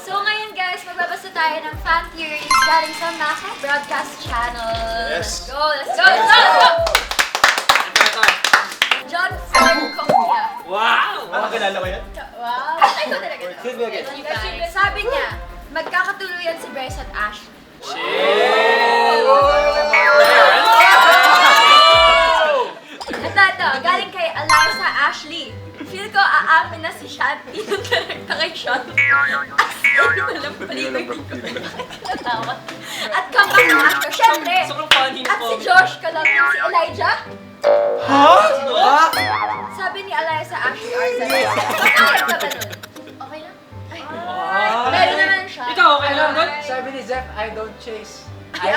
So ngayon guys, magbabasa tayo ng fan theories galing sa Naka Broadcast Channel. Yes. Let's go, let's go, let's go, let's go! John Franconia. Wow! Ano kilala ko yan? Wow. Ay, ko talaga. Sige, okay. Sabi niya, magkakatuluyan si Bryce at Ashley. Ito, galing kay Eliza Ashley. Feel ko aamin na si Shanti yung direkta kay Shanti. As in, walang paliwag ko. Natawa. At comeback ng actor, syempre. At si Josh Kalapin, si Elijah. Sabi ni Eliza Ashley Arza. Bakit ka ba nun? Okay lang? Ay. Meron naman siya. Ikaw, okay lang doon? Sabi ni Zeph, I don't chase. Right.